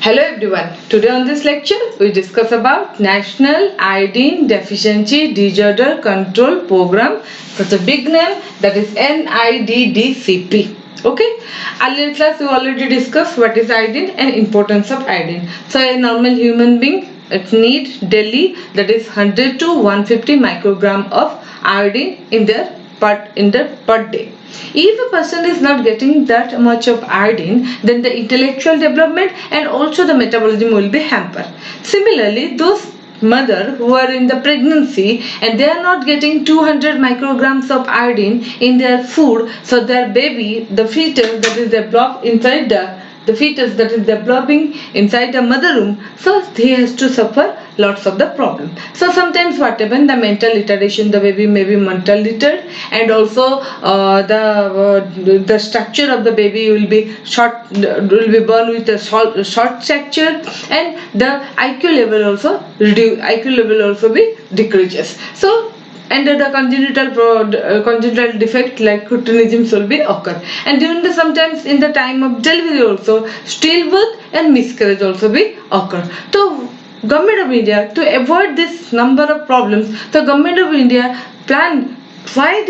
Hello everyone. Today on this lecture we discuss about National Iodine Deficiency Disorder Control Program. That's a big name, that is NIDDCP. Okay. Earlier class we already discussed what is iodine and importance of iodine. So a normal human being need daily, that is 100 to 150 microgram of iodine in their per day. If a person is not getting that much of iodine, then the intellectual development and also the metabolism will be hampered. Similarly, those mother who are in the pregnancy and they are not getting 200 micrograms of iodine in their food, so their baby, the fetus that is developed inside the fetus that is developing inside the mother room, so he has to suffer lots of the problem. So sometimes what happens, the mental retardation, the baby may be mental retarded, and also the structure of the baby will be short, will be born with a short stature, and the IQ level also be decreases. So and the congenital defect like cretinism will be occur, and during the sometimes in the time of delivery also stillbirth and miscarriage also be occur. So Government of India, to avoid this number of problems, the Government of India planned why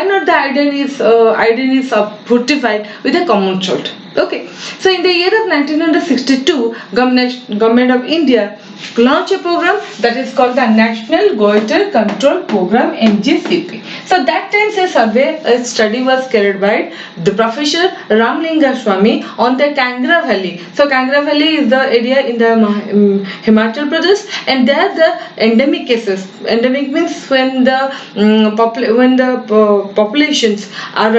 not the iodine is fortified with a common salt. Okay, so in the year of 1962, Government of India launched a program that is called the National Goiter Control Program, NGCP. So that time a study was carried by the Professor Ramlinga Swami on the Kangra Valley. So Kangra Valley is the area in the Himachal Pradesh, and there the endemic cases. Endemic means when the populations are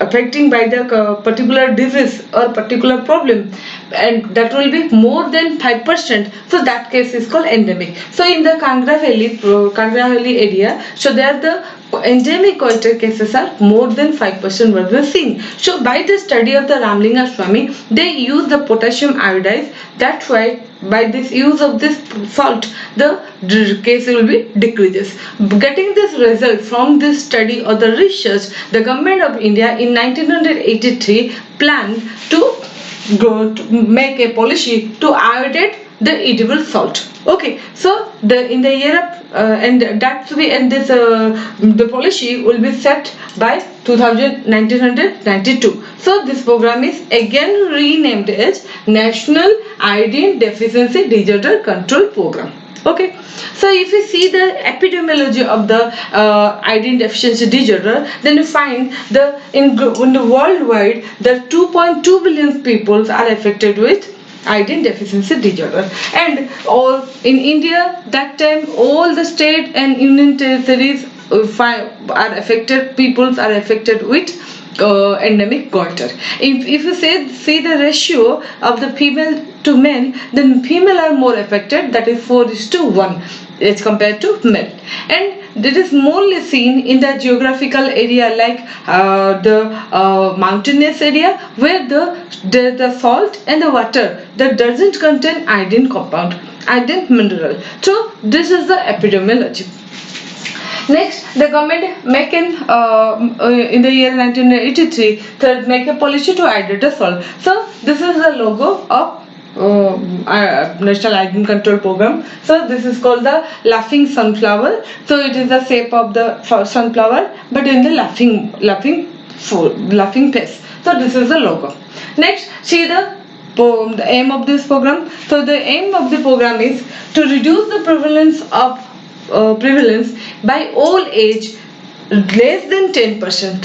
affecting by the particular disease or particular problem, and that will be more than 5%. So that case is called endemic. So in the Kangra Valley area, so there the endemic goiter cases are more than 5% what we are seeing. So by the study of the Ramlinga Swami, they use the potassium iodide. That's why by this use of this salt, the case will be decreases. Getting this result from this study or the research, the Government of India in 1983 planned to make a policy to iodate the edible salt. Okay, so in the year of the policy will be set by 1992. So this program is again renamed as National Iodine Deficiency Disorder Control Program. Okay, so if you see the epidemiology of the iodine deficiency disorder, then you find in the worldwide the 2.2 billion people are affected with iodine deficiency disorder, and all in India that time all the state and union territories are affected. Peoples are affected with endemic goiter. If you see the ratio of the female to men, then female are more affected, that is 4:1 as compared to male, and it is mostly seen in the geographical area like the mountainous area where the salt and the water that doesn't contain iodine compound, iodine mineral. So this is the epidemiology. Next, the government make in the year 1983 to make a policy to iodate the salt. So this is the logo of National Iodine Control Program. So this is called the laughing sunflower. So it is the shape of the sunflower, but in the laughing face. So this is the logo. Next, see the aim of this program. So the aim of the program is to reduce the prevalence by all age less than 10%.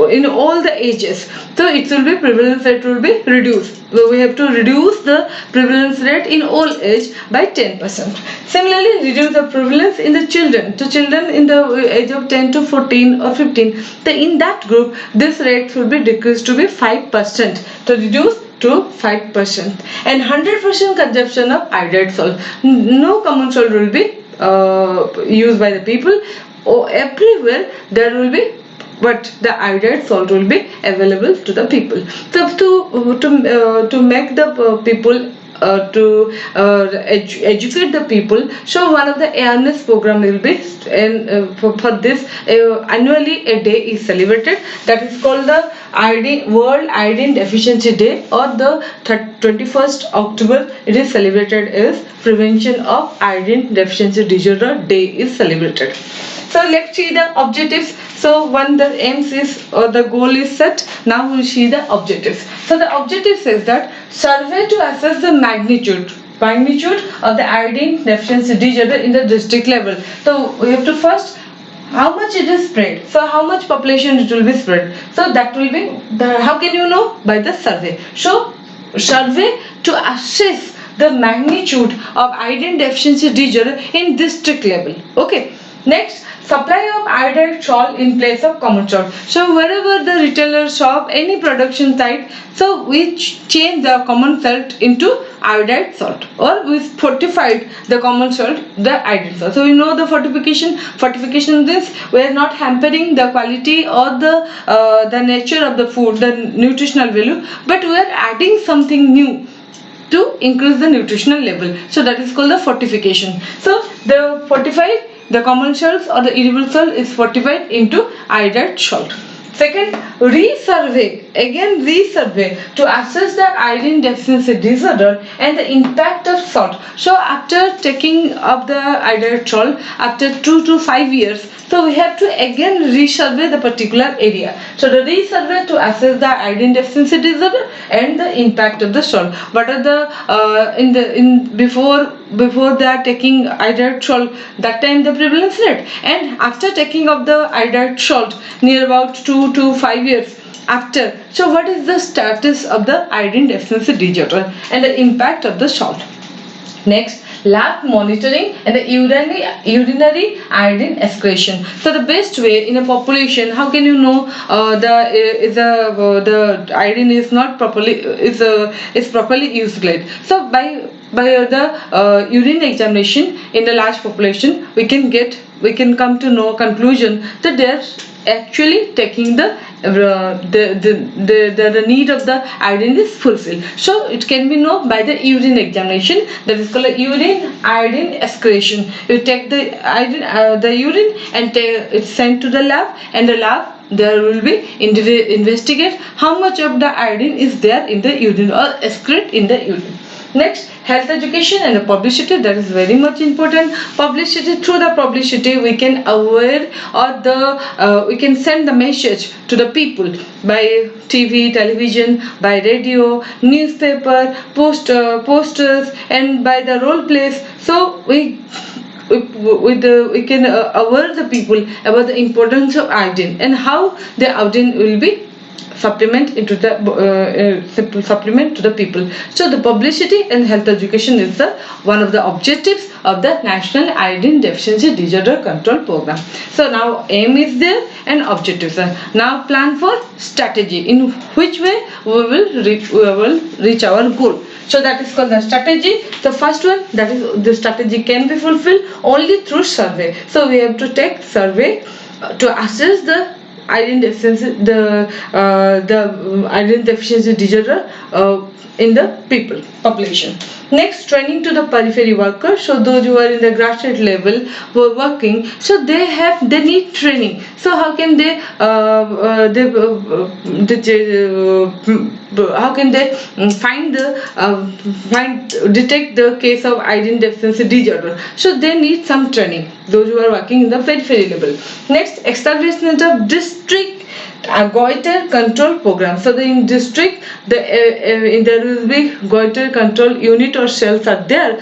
In all the ages, so it will be prevalence rate will be reduced. So we have to reduce the prevalence rate in all age by 10%. Similarly, reduce the prevalence in the children. To children in the age of 10 to 14 or 15, so in that group this rate will be decreased to be 5%, to reduce to 5%, and 100% consumption of iodide salt. No common salt will be used by the people. Everywhere there will be, but the iodide salt will be available to the people. So to make the people educate the people. So one of the awareness program will be, and for this annually a day is celebrated, that is called the World Iodine Deficiency Day, or the 21st October it is celebrated as Prevention of Iodine Deficiency Disorder Day is celebrated. So let's see the objectives. So when the aims is, or the goal is set, now we'll see the objectives. So the objective says that survey to assess the magnitude of the iodine deficiency disorder in the district level. So we have to first, how much it is spread, so how much population it will be spread, so that will be the, how can you know? By the survey. So survey to assess the magnitude of iodine deficiency disorder in district level. Okay, next, supply of iodized salt in place of common salt. So wherever the retailer shop, any production site, so we change the common salt into iodized salt, or we fortified the common salt, the iodine salt. So we know the fortification means we are not hampering the quality or the nature of the food, the nutritional value, but we are adding something new to increase the nutritional level. So that is called the fortification. So the fortified, the common salts or the edible salt is fortified into iodized salt. Second, resurvey, again resurvey to assess the iodine deficiency disorder and the impact of salt. So after taking up the iodized salt, after 2 to 5 years, so we have to again resurvey the particular area. So the resurvey to assess the iodine deficiency disorder and the impact of the salt. What are the before they are taking iodized salt, that time the prevalence rate, and after taking of the iodized salt near about 2 to 5 years after, so what is the status of the iodine deficiency disorder and the impact of the salt. Next, lab monitoring and the urinary iodine excretion. So the best way in a population, how can you know the iodine is not properly is properly utilized? So by the urine examination in a large population, we can come to know conclusion that they are actually taking the need of the iodine is fulfilled. So it can be known by the urine examination, that is called a urine iodine excretion. You take the urine and it's sent to the lab, and the lab there will be investigate how much of the iodine is there in the urine or excrete in the urine. Next, health education and the publicity, that is very much important. Publicity, through the publicity we can aware, or we can send the message to the people by TV, television, by radio, newspaper, posters, and by the role plays. So we can aware the people about the importance of iodine and how the iodine will be supplement to the people. So the publicity and health education is one of the objectives of the National Iodine Deficiency Disorder Control Program. So now aim is there and objectives are. Now plan for strategy, in which way we will reach our goal. So that is called the strategy. The first one, that is the strategy can be fulfilled only through survey. So we have to take survey to assess the iodine deficiency, the iodine deficiency disorder in the population. Next, training to the periphery workers. So those who are in the grassroots level who are working, so they need training. So how can they detect the case of iodine deficiency disorder? So they need some training, those who are working in the periphery level. Next, establishment of district Goiter control program. So in district, there will be Goiter control unit or cells are there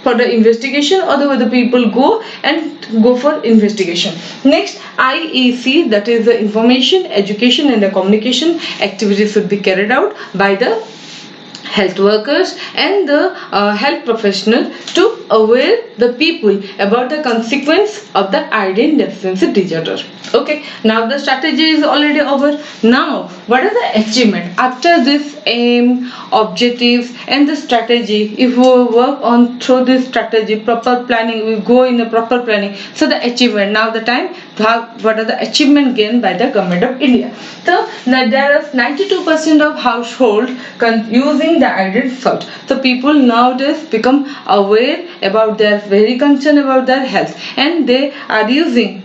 for the investigation, or the people go for investigation. Next, IEC, that is the information, education and the communication activities should be carried out by the health workers and the health professional to aware the people about the consequence of the iodine deficiency disorder. Okay, now the strategy is already over. Now what are the achievement after this aim, objectives and the strategy? If we work on through this strategy, proper planning, we go in the proper planning, so the achievement, now the time what are the achievement gained by the Government of India. So now there is 92% of household using the iodized salt. So people nowadays become aware about their, very concerned about their health, and they are using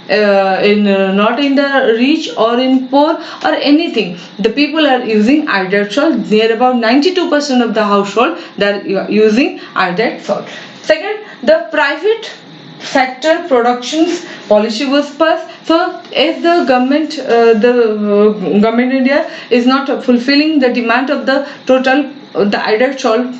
not in the rich or in poor or anything, the people are using iodized salt. Near about 92% of the household they are using iodized salt. Second, the private sector productions policy was passed. So as the government India is not fulfilling the demand of the total the iodized salt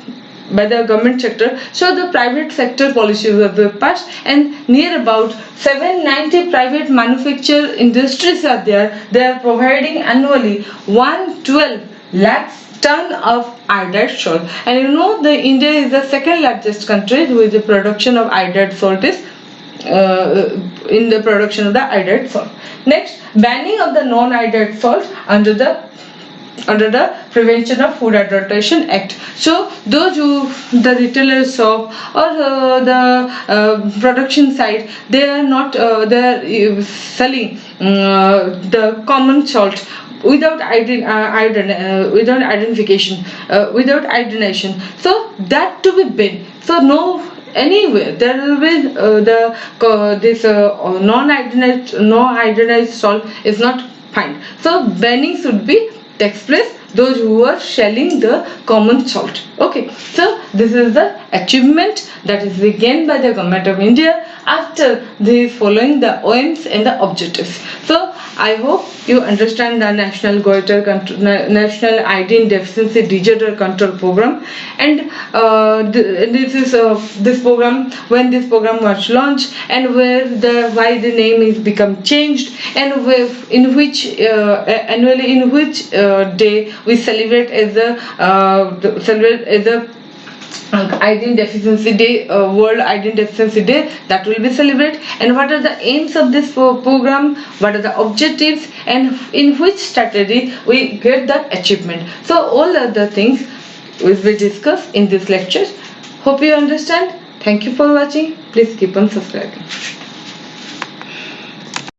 by the government sector, so the private sector policies were passed, and near about 790 private manufacture industries are there. They are providing annually 112 lakhs ton of iodized salt. And you know, the India is the second largest country with the production of iodized salt is in the production of the iodized salt. Next, banning of the non-iodized salt under the Prevention of Food Adulteration Act. So those who, the retailer shop or the production side, they are not they are selling the common salt without without identification, without iodination. So that to be banned. So no, anywhere there will be this non-iodinized salt is not fine. So banning should be takes place those who are selling the common salt. Okay, so this is the achievement that is gained by the Government of India after the following the aims and the objectives. So I hope you understand the National Goiter National Iodine Deficiency Disorder Control Program, and this is this program, when this program was launched, and why the name is become changed, and in which annually in which day we celebrate as the Iodine Deficiency Day, World Iodine Deficiency Day, that will be celebrated, and what are the aims of this program, what are the objectives, and in which strategy we get that achievement. So all other things we will discuss in this lecture. Hope you understand. Thank you for watching. Please keep on subscribing.